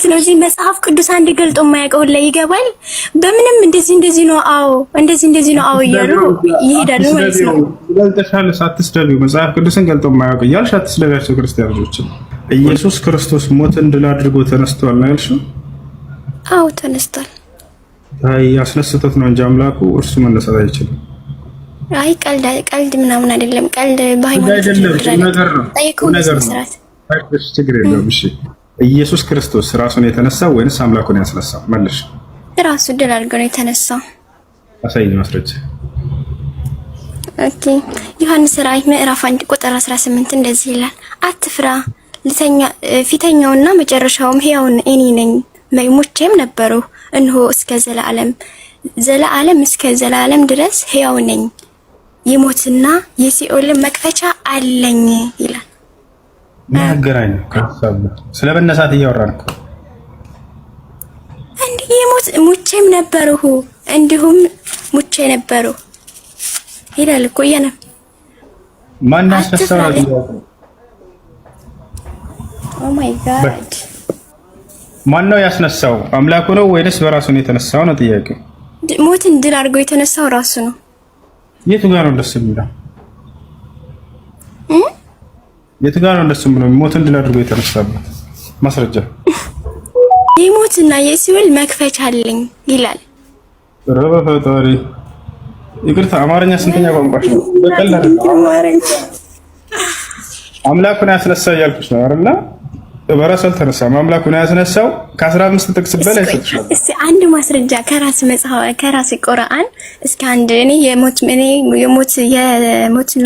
ማለት ነው። እዚህ መጽሐፍ ቅዱስ አንድ ገልጦ የማያውቀው ላይ ይገባል። በምንም እንደዚህ ነው አዎ እንደዚህ ነው አዎ እያሉ ይሄዳሉ ማለት ነው። ገልጠሻል ሳትስደቢው መጽሐፍ ቅዱስን ገልጦ የማያውቅ እያልሽ አትስደቢያቸው ክርስቲያን ልጆች። ኢየሱስ ክርስቶስ ሞትን ድል አድርጎ ተነስቷል ነው ያልሽው? አዎ ተነስቷል። አይ አስነስተት ነው እንጂ አምላኩ እርሱ መነሳት አይችልም። አይ ቀልድ ምናምን አይደለም። ቀልድ በሃይማኖት ነገር ነው። ችግር የለውም። እሺ ኢየሱስ ክርስቶስ ራሱን የተነሳው ወይንስ አምላኩን ያስነሳው? መልሽ። ራሱ ድል አድርጎ ነው የተነሳው። አሳይኝ ማስረጃ። ኦኬ ዮሐንስ ራእይ ምዕራፍ 1 ቁጥር 18 እንደዚህ ይላል፣ አትፍራ፣ ፊተኛውና መጨረሻውም ሕያው እኔ ነኝ፣ ሞቼም ነበሩ፣ እነሆ እስከ ዘላለም እስከ ዘላለም ድረስ ሕያው ነኝ፣ የሞትና የሲኦል መክፈቻ አለኝ ይላል። ማገራኝ ከሐሳብ ስለ መነሳት እያወራን እኮ እንዴ ሙቼም ነበርሁ እንዲሁም ሙቼ ነበሩ ይላል እኮ ያነ ማን ያስነሳው? ኦ ማይ ጋድ ማን ነው ያስነሳው? አምላኩ ነው ወይንስ በራሱ ነው የተነሳው ነው ጥያቄው። ሞትን ድል አድርጎ የተነሳው ራሱ ነው። የቱ ጋር ነው ደስ የሚለው? የቱ ጋር ነው ደስ የሚለው? ሞትን ድል አድርጎ የተነሳበት ማስረጃ። የሞትና የሲኦል መክፈቻ አለኝ ይላል። ረበ ፈጣሪ ይቅርታ፣ አማርኛ ስንተኛ ቋንቋሽ ነው? በቀላል አማርኛ አምላኩን ያስነሳው እያልኩሽ ነው አይደል? በራሱ አልተነሳም። አምላኩን ያስነሳው ከ15 ጥቅስ በላይ ሰጥቷል። እስቲ አንድ ማስረጃ ከራስ መጽሐፍ ከራስ ቁርአን እስኪ አንድ እኔ የሞትና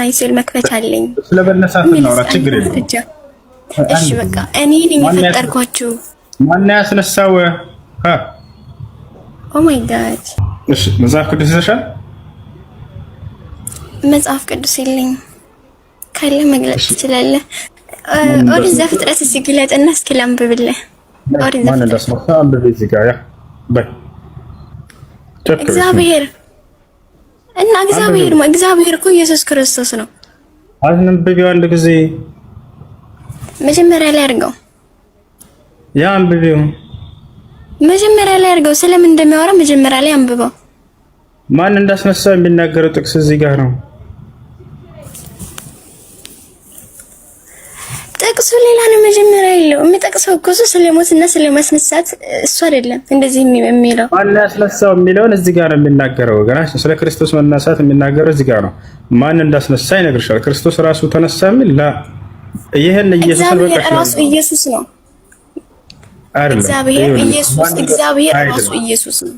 የሲኦል መክፈቻ አለኝ ስለበነሳት ነው አውራ ችግር የለም። እሺ በቃ እኔ ነኝ የፈጠርኳችሁ። ማን ያስነሳው? ኦ ማይ ጋድ። እሺ መጽሐፍ ቅዱስ ይዘሻል? መጽሐፍ ቅዱስ የለኝም። ካለ መግለጽ ትችላለህ? ኦሪት ዘፍጥረት እስኪ ግለጥና እስኪ ላንብብልህ። ኦሪት ማን እንዳስነሳ አንብብ። እዚህ ጋር ያ በይ እግዚአብሔር እኮ ኢየሱስ ክርስቶስ ነው። አንብቢው አንድ ጊዜ መጀመሪያ ላይ አድርገው። ያ አንብቢው መጀመሪያ ላይ አድርገው። ስለምን እንደሚያወራ መጀመሪያ ላይ አንብበው። ማን እንዳስነሳ የሚናገረው ጥቅስ እዚህ ጋር ነው። ጥቅሱ ሌላ ነው። መጀመሪያ ያለው የሚጠቅሰው እኮ ስለሞትና ስለማስነሳት እሱ አይደለም። እንደዚህ የሚለው ማን ያስነሳው የሚለውን እዚህ ጋር ነው የሚናገረው። ወገናችን ስለ ክርስቶስ መነሳት የሚናገረው እዚህ ጋር ነው። ማን እንዳስነሳ ይነግርሻል። ክርስቶስ ራሱ ተነሳ የሚል ይሄን ኢየሱስ ራሱ ኢየሱስ ነው። እግዚአብሔር ራሱ ኢየሱስ ነው።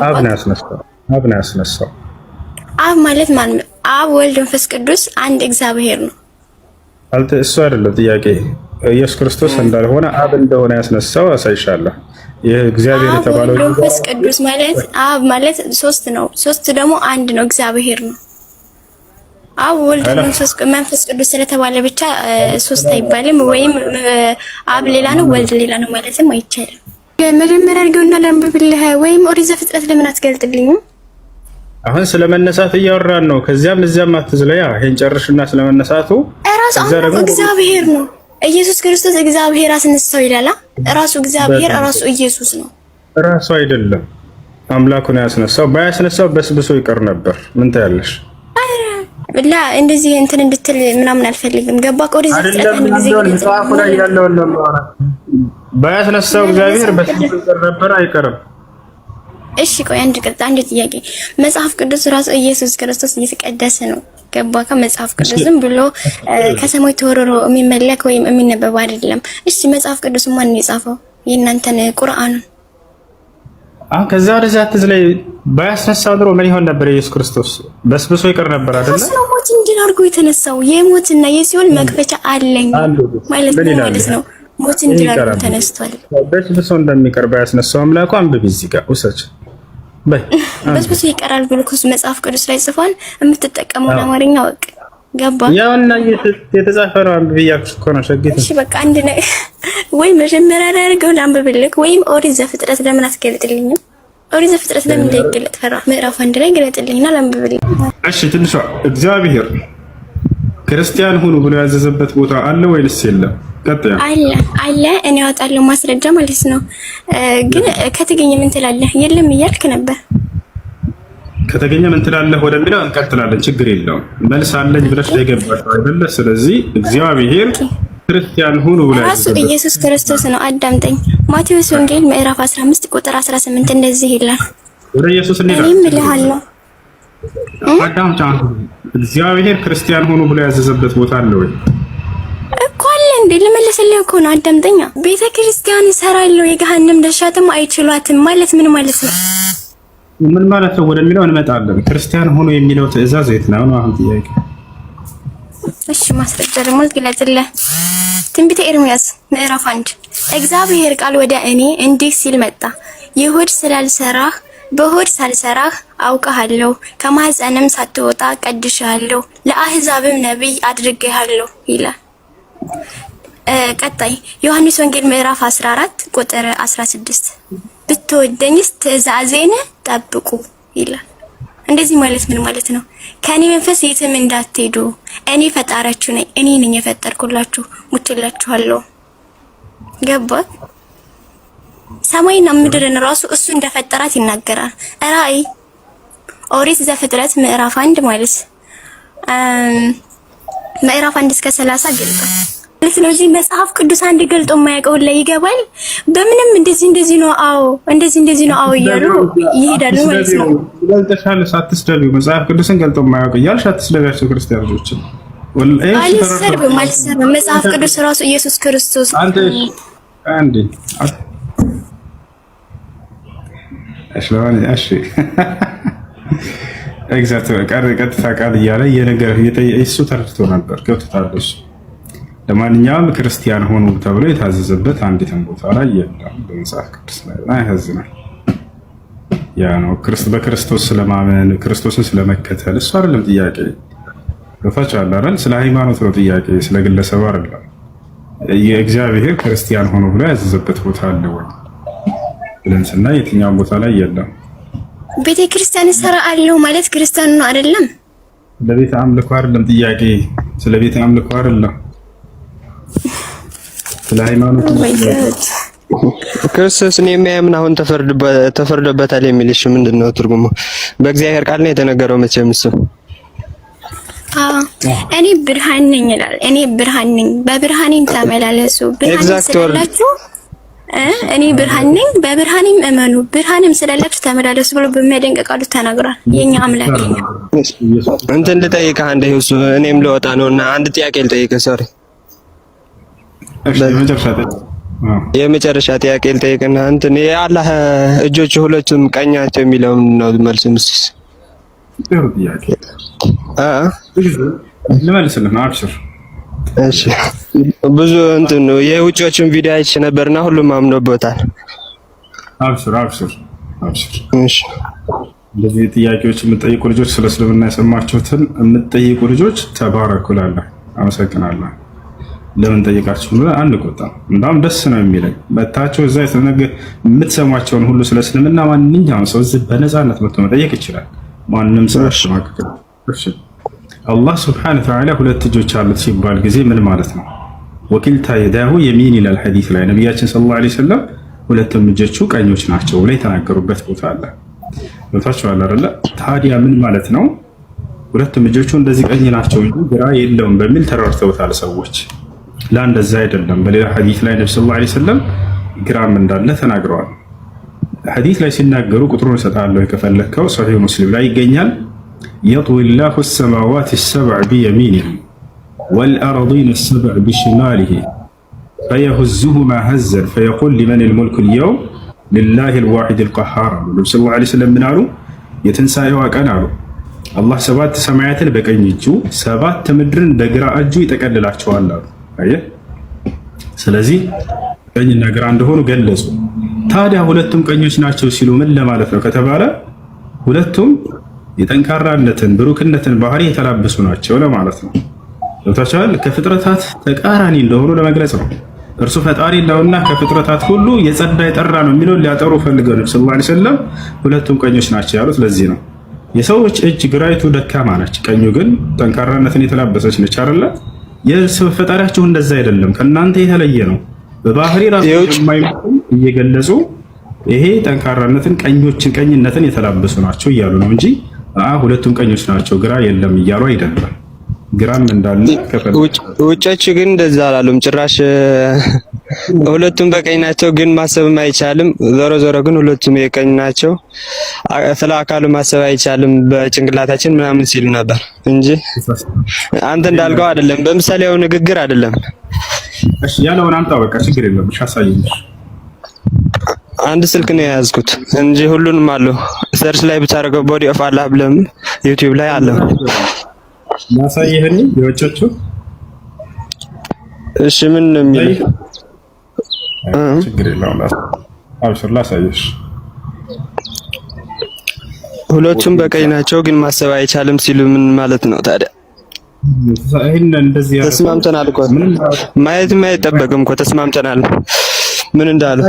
አብ ነው ያስነሳው። አብ ነው ያስነሳው። አብ ማለት ማን? አብ ወልድ መንፈስ ቅዱስ አንድ እግዚአብሔር ነው። እሱ አይደለም ጥያቄ። ኢየሱስ ክርስቶስ እንዳልሆነ አብ እንደሆነ ያስነሳው አሳይሻለሁ። ይሄ እግዚአብሔር የተባለው መንፈስ ቅዱስ ማለት አብ ማለት ሶስት ነው። ሶስት ደግሞ አንድ ነው፣ እግዚአብሔር ነው። አብ ወልድ መንፈስ ቅዱስ ስለተባለ ብቻ ሶስት አይባልም። ወይም አብ ሌላ ነው ወልድ ሌላ ነው ማለትም አይቻልም። መጀመሪያ አድርገውና ላንብብልህ። ወይም ኦሪት ዘፍጥረት ለምን አትገልጥልኝም? አሁን ስለመነሳት እያወራን ነው። ከዚያም እዚያም አትዝለያ። ይሄን ጨርሽና ስለመነሳቱ ራሱ እግዚአብሔር ነው። ኢየሱስ ክርስቶስ እግዚአብሔር አስነሳው ይላል። ራሱ እግዚአብሔር ራሱ ኢየሱስ ነው። ራሱ አይደለም አምላኩ ነው ያስነሳው። ባያስነሳው በስብሶ ይቀር ነበር። ምን ታያለሽ? ላ እንደዚህ እንትን እንድትል ምናምን አልፈልግም። ገባ ቆሪዝ መጽሐፉ ላይ ያለው ባያስነሳው እግዚአብሔር በስብሶ ይቀር ነበር። አይቀርም። እሺ ቆይ አንድ ጥያቄ። መጽሐፍ ቅዱስ ራሱ ኢየሱስ ክርስቶስ እየተቀደሰ ነው። ገባ? ከመጽሐፍ ቅዱስ ዝም ብሎ ከሰማይ ተወርሮ የሚመለክ ወይም የሚነበብ አይደለም። እሺ መጽሐፍ ቅዱስ ማን የጻፈው? የእናንተን ቁርአን። ከዛ ወደዛ ትዝለይ። ባያስነሳው ድሮ ምን ይሆን ነበር? ኢየሱስ ክርስቶስ በስብሶ ይቀር ነበር አይደለ? እሱ ሞት እንዲህ አድርጎ የተነሳው የሞትና የሲኦል መክፈቻ አለኝ ማለት ነው። ሞት እንዲህ አድርጎ ተነስቷል። በስብሶ እንደሚቀር ባያስነሳው አምላኩ አንብቢ እዚህ ጋር ውሰች በስብሶ ይቀራል ብሎ መጽሐፍ ቅዱስ ላይ ጽፏል። የምትጠቀመው አማርኛ ወቅ ገባ? ያውና የተጻፈ ነው። አንብቢ እያልኩሽ እኮ ነው ሸጊት። እሺ በቃ አንድ ነው። ወይ መጀመሪያ ላይ አድርገው ላንብብልክ፣ ወይም ኦሪት ዘፍጥረት ለምን አትገልጥልኝም? ኦሪት ዘፍጥረት ለምን እንዳይገለጥ ፈራ? ምዕራፍ 1 ላይ ገለጥልኝና ላንብብልኝ። እሺ ትንሿ እግዚአብሔር ክርስቲያን ሁኑ ብሎ ያዘዘበት ቦታ አለ ወይስ የለም? ቀጥያ አለ። እኔ አወጣለሁ ማስረጃ ማለት ነው። ግን ከተገኘ ምን ትላለህ? የለም እያልክ ነበር። ከተገኘ ምን ትላለህ ወደሚለው እንቀጥላለን። ችግር የለውም። መልስ አለኝ ብለሽ ደገባሽ አይደለ? ስለዚህ እግዚአብሔር ክርስቲያን ሁኑ ብሎ ራሱ ኢየሱስ ክርስቶስ ነው። አዳምጠኝ። ማቴዎስ ወንጌል ምዕራፍ 15 ቁጥር 18 እንደዚህ ይላል። ወደ ኢየሱስ እንሄዳለን። እኔም እልሃለሁ አዳምጫ እግዚአብሔር ክርስቲያን ሁኑ ብሎ ያዘዘበት ቦታ አለ ወይ? እኮ አለ እንዴ? ልመልስልህ እኮ ነው። አዳምጠኛ። ቤተ ክርስቲያን እሰራለሁ የገሃነም ደሻትም አይችሏትም ማለት ምን ማለት ነው? ምን ማለት ነው ወደሚለው እንመጣለን። ክርስቲያን ሁኑ የሚለው ትዕዛዝ የት ነው? አሁን ጥያቄ። እሺ ማስረጃ ደግሞ ግለጽልህ። ትንቢተ ኤርምያስ ምዕራፍ 1 እግዚአብሔር ቃል ወደ እኔ እንዲህ ሲል መጣ። ይሁድ ስላልሰራህ በሆድ ሳልሰራህ አውቀሃለሁ፣ ከማህፀንም ሳትወጣ ቀድሼሃለሁ፣ ለአህዛብም ነብይ አድርጌሃለሁ ይላል። ቀጣይ ዮሐንስ ወንጌል ምዕራፍ 14 ቁጥር 16 ብትወደኝስ ትእዛዜን ጠብቁ ይላል። እንደዚህ ማለት ምን ማለት ነው? ከኔ መንፈስ የትም እንዳትሄዱ፣ እኔ ፈጣሪያችሁ ነኝ፣ እኔ ነኝ የፈጠርኩላችሁ፣ ሙትላችኋለሁ። ገባ? ሰማይና ምድርን ራሱ እሱ እንደፈጠራት ይናገራል። ራእይ ኦሪት ዘፍጥረት ምዕራፍ 1 ማለት ምዕራፍ 1 እስከ 30 ገልጧል። ስለዚህ መጽሐፍ ቅዱስ አንድ ገልጦ የማያውቀው ላይ ይገባል። በምንም እንደዚህ ነው፣ አዎ እንደዚህ ነው፣ አዎ እያሉ ይሄዳሉ ማለት ነው። ገልጠሻል፣ ሳትስደቢው መጽሐፍ ቅዱስን ገልጦ የማያውቅ እያልሽ አትስደቢያቸው ክርስቲያኖችን። አልሰርብም። መጽሐፍ ቅዱስ ራሱ ኢየሱስ ክርስቶስ አንዴ እሺ ኤግዛክት ቀጥታ ቃል እያለ የነገር እሱ ተረድቶ ነበር፣ ገብቶታል እሱ። ለማንኛውም ክርስቲያን ሆኑ ተብሎ የታዘዘበት አንዲትም ቦታ ላይ የለም በመጽሐፍ ቅዱስ ላይ። ያሳዝናል። ያ ነው በክርስቶስ ስለማመን ክርስቶስን ስለመከተል እሱ አይደለም ጥያቄ። ገብታችኋል አይደል? ስለ ሃይማኖት ነው ጥያቄ፣ ስለ ግለሰብ አይደለም። የእግዚአብሔር ክርስቲያን ሆኑ ብሎ ያዘዘበት ቦታ አለ ወይ ብለን ስናይ የትኛውም ቦታ ላይ የለም። ቤተ ክርስቲያን ሰራ አለው ማለት ክርስቲያን ነው አይደለም? ለቤተ አምልኮ አይደለም ጥያቄ፣ ስለ ቤተ አምልኮ አይደለም፣ ስለ ሃይማኖት ነው። ክርስቶስን የሚያምን አሁን ተፈርዶበታል የሚልሽ ምንድነው ትርጉሙ? በእግዚአብሔር ቃል ነው የተነገረው መቼም እሱ። እኔ ብርሃን ነኝ ይላል። እኔ ብርሃን ነኝ፣ በብርሃኔም ተመላለሱ። ብርሃን ስላላችሁ እኔ ብርሃን ነኝ፣ በብርሃኔም እመኑ፣ ብርሃንም ስላላችሁ ተመላለሱ ብሎ በሚያደንቅ ቃሉ ተናግሯል። የኛ አምላክ እንትን ልጠይቅህ አንዴ እሱ እኔም ልወጣ ነውና አንድ ጥያቄ ልጠይቅህ። ሶሪ የመጨረሻ ጥያቄ ልጠይቅና እንትን የአላህ እጆች ሁለቱም ቀኛቸው የሚለው ነው መልስ ምስስ ልመልስልህ ነው። አብሽር። እሺ ብዙ እንትን ነው የውጮችን ቪዲዮ አይቼ ነበርና ሁሉም አምኖበታል። አብሽር። እሺ እንደዚህ ጥያቄዎች የምትጠይቁ ልጆች ስለ እስልምና የሰማችሁትን የምትጠይቁ ልጆች ተባረኩላለሁ፣ አመሰግናለሁ። ለምን ጠይቃችሁ ነው? አንቆጣም። እንዳውም ደስ ነው የሚለኝ መታችሁ እዛ የምትሰሟቸውን ሁሉ ስለ እስልምና ማንኛውም ሰው እዚህ በነፃነት መጥቶ መጠየቅ ይችላል። ማንም ሰው አሽማቀቅ። አላህ ሱብሓነሁ ወተዓላ ሁለት እጆች አሉት ሲባል ጊዜ ምን ማለት ነው? ወኪልታ የዳሁ የሚን ይላል ሐዲስ ላይ ነቢያችን ሰለላሁ ዐለይሂ ወሰለም ሁለቱም እጆቹ ቀኞች ናቸው ብለው የተናገሩበት ቦታ አለ። ወታችኋል አይደለ? ታዲያ ምን ማለት ነው? ሁለቱም እጆቹ እንደዚህ ቀኝ ናቸው እንጂ ግራ የለውም በሚል ተረድተውታል ሰዎች። እንደዛ አይደለም። በሌላ ሐዲስ ላይ ነብዩ ሰለላሁ ዐለይሂ ወሰለም ግራም እንዳለ ተናግረዋል። ሐዲስ ላይ ሲናገሩ ቁጥሩን እሰጥሃለሁ ከፈለከው፣ ሶሒህ ሙስሊም ላይ ይገኛል። የጥዊ ላሁ ሰማዋት ሰብዕ ቢየሚኒሂ ወልአርዲነ ሰብዕ ቢሽማሊሂ ፈየሁዙሁማ ሀዘን ፈየቁል ሊመን ልሙልኩ ልየውም ሊላሂ ልዋሒድ ልቀሃር አሉ። ነብዩ ሰለላሁ ዐለይሂ ወሰለም ምን አሉ? የትንሣኤዋ ቀን አሉ አላህ 7 ሰማያትን በቀኝ እጁ 7 ምድርን በግራ እጁ ይጠቀልላቸዋል አሉ። አየህ፣ ስለዚህ ቀኝና ግራ እንደሆኑ ገለጹ። ታዲያ ሁለቱም ቀኞች ናቸው ሲሉ ምን ለማለት ነው ከተባለ ሁለቱም የጠንካራነትን ብሩክነትን ባህሪ የተላበሱ ናቸው ለማለት ነው። ወታቻል ከፍጥረታት ተቃራኒ እንደሆኑ ለመግለጽ ነው። እርሱ ፈጣሪ ነውና ከፍጥረታት ሁሉ የጸዳ የጠራ ነው የሚለው ሊያጠሩ ፈልገው ነው ሰለላሁ ዐለይሂ ወሰለም ሁለቱም ቀኞች ናቸው ያሉት ለዚህ ነው። የሰዎች እጅ ግራይቱ ደካማ ነች፣ ቀኙ ግን ጠንካራነትን የተላበሰች ነች አይደለ? ፈጣሪያችሁ እንደዛ አይደለም፣ ከእናንተ የተለየ ነው። በባህሪ ራሱ የማይመጡ እየገለጹ ይሄ ጠንካራነትን ቀኝነትን የተላበሱ ናቸው እያሉ ነው እንጂ ሁለቱም ቀኞች ናቸው ግራ የለም እያሉ አይደለም። ግራም እንዳለ ውጮች ግን እንደዛ አላሉም ጭራሽ። ሁለቱም በቀኝ ናቸው ግን ማሰብም አይቻልም። ዞሮ ዞሮ ግን ሁለቱም የቀኝ ናቸው። ስለ አካሉ ማሰብ አይቻልም በጭንቅላታችን ምናምን ሲሉ ነበር እንጂ አንተ እንዳልከው አይደለም። በምሳሌያዊ ንግግር አይደለም። እሺ ያለውን አምጣ፣ በቃ ችግር የለም። እሺ አሳየኝ። አንድ ስልክ ነው የያዝኩት እንጂ ሁሉንም አለው። ሰርች ላይ ብታደርገው ቦዲ ኦፍ አላህ ብለም ዩቲዩብ ላይ አለ። ማሳየህኒ የወጮቹ እሺ ምን ነው የሚለው? ችግር የለውም። አብሽር ላሳየሽ። ሁለቱም በቀኝ ናቸው ግን ማሰብ አይቻልም ሲሉ ምን ማለት ነው ታዲያ? ተስማምተናል እኮ ማየትም አይጠበቅም እኮ ተስማምተናል። ምን እንዳለ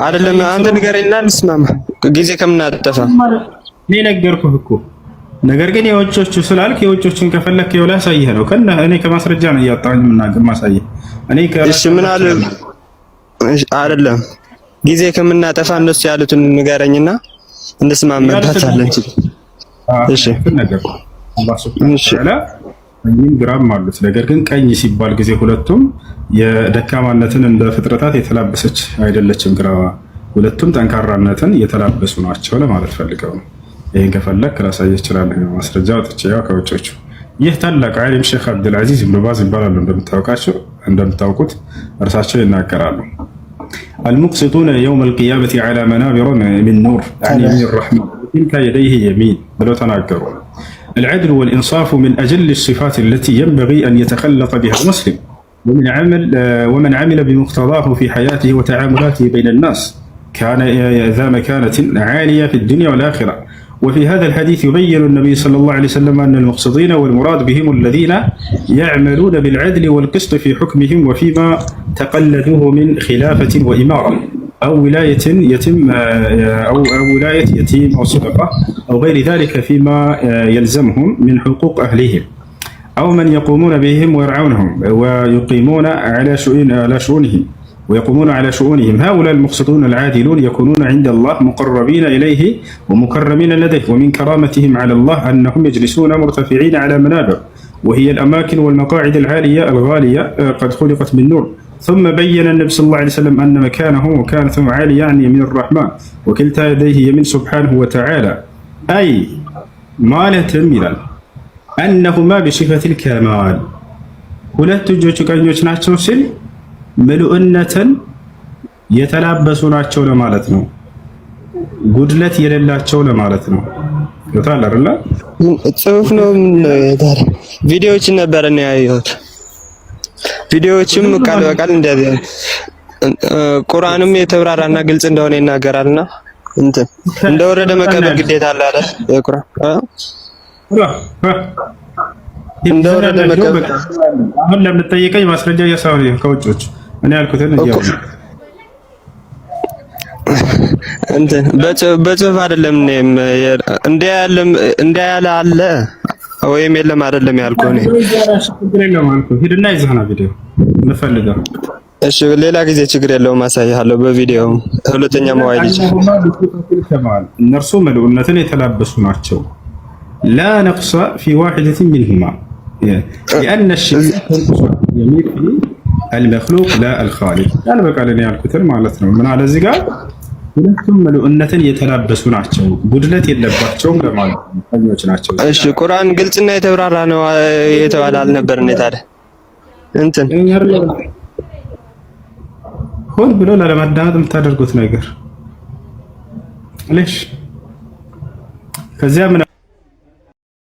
አይደለም አንተ ንገረኝና እንስማማ፣ ጊዜ ከምናጠፋ እኔ ነገርኩህ እኮ። ነገር ግን የውጮቹ ስላልክ የውጮቹን ከፈለክ ይኸውልህ አሳይህ ነው። እኔ ከማስረጃ ነው እያጣሁኝ ማሳየህ። እሺ ምን አለ አይደለም ጊዜ ከምናጠፋ እነሱ ያሉትን ንገረኝና እንስማማበታለን። እሺ አላህ ሱብሓነሁ ወተዓላ ቀኝም ግራም አሉት። ነገር ግን ቀኝ ሲባል ጊዜ ሁለቱም የደካማነትን እንደ ፍጥረታት የተላበሰች አይደለችም ግራዋ። ሁለቱም ጠንካራነትን የተላበሱ ናቸው ለማለት ፈልገው ነው። ይሄን ከፈለክ ላሳየህ እችላለሁ። ማስረጃ ወጥቼ ያው ከውጮቹ። ይህ ታላቅ ዓሊም ሼክ አብዱልዓዚዝ ኢብኑ ባዝ ይባላሉ። እንደምታውቁት እርሳቸው ይናገራሉ። አልሙቅሲጡነ የውም አልቂያመቲ ዐላ መናቢረን ሚን ኑር የሚን ረሕማ ወቲልከ የደይህ የሚን ብለው ተናገሩ። العدل والإنصاف من أجل الصفات التي ينبغي أن يتخلق بها المسلم ومن عمل بمقتضاه في حياته وتعاملاته بين الناس كان ذا مكانة عالية في الدنيا والآخرة. وفي هذا الحديث يبين النبي صلى الله عليه وسلم أن المقصدين والمراد بهم الذين يعملون بالعدل والقسط في حكمهم وفيما تقلدوه من خلافة وإمارة أو ولاية يتم أو ولاية يتيم أو صدقة أو غير ذلك فيما يلزمهم من حقوق أهلهم أو من يقومون بهم ويرعونهم ويقيمون على شؤونهم ويقومون على شؤونهم. هؤلاء المقسطون العادلون يكونون عند الله مقربين إليه ومكرمين لديه. ومن كرامتهم على الله أنهم يجلسون مرتفعين على منابر وهي الأماكن والمقاعد العالية الغالية قد خلقت من نور. ثم بين النبي صلى الله عليه وسلم أن مكانه وكانته عالية يعني من الرحمن وكلتا يديه يمين سبحانه وتعالى أي مالة ميلال أنهما بصفة الكمال. ሁለት እጆቹ ቀኞች ናቸው ሲል ምሉእነትን የተላበሱ ናቸው ለማለት ነው። ጉድለት የሌላቸው ለማለት ነው። ይታል አይደል? ጽሁፍ ነው። ቪዲዮዎችን ነበር ነው ያየሁት። ቪዲዮዎችም ቃል በቃል እንደዚህ ቁርአንም የተብራራና ግልጽ እንደሆነ ይናገራልና እንትን እንደወረደ መቀበል ግዴታ አለ አይደል? የቁርአን እንደወረደ መቀበል። አሁን ለምትጠይቀኝ ማስረጃ እያሳየሁ ከውጮች እኔ ያልኩትን እያሉ እንትን በጽሁፍ አይደለም እንደ ያለ አለ ወይም የለም አይደለም ያልኩህ እኔ ሂድና ይዘህና ቪዲዮ እንፈልገው። እሺ ሌላ ጊዜ ችግር የለውም አሳይሃለሁ በቪዲዮ ሁለተኛ መዋይል ይችላል። እነርሱ ምሉእነትን የተላበሱ ናቸው ላ ነቅሰ ፊ ዋሂደት ሚንሁማ لأن الشيء يميل المخلوق لا الخالق ቃል በቃል እኔ ያልኩትን ማለት ነው። ምን አለ እዚህ ጋር ሁለቱም ምሉእነትን የተላበሱ ናቸው ጉድለት የለባቸውም ለማለት ነው ናቸው። እሺ ቁርአን ግልጽና የተብራራ ነው የተባለ አልነበር እንዴ ታዲያ? እንትን ሆን ብሎ ለማዳመጥ የምታደርጉት ነገር ለሽ ከዚያ ምን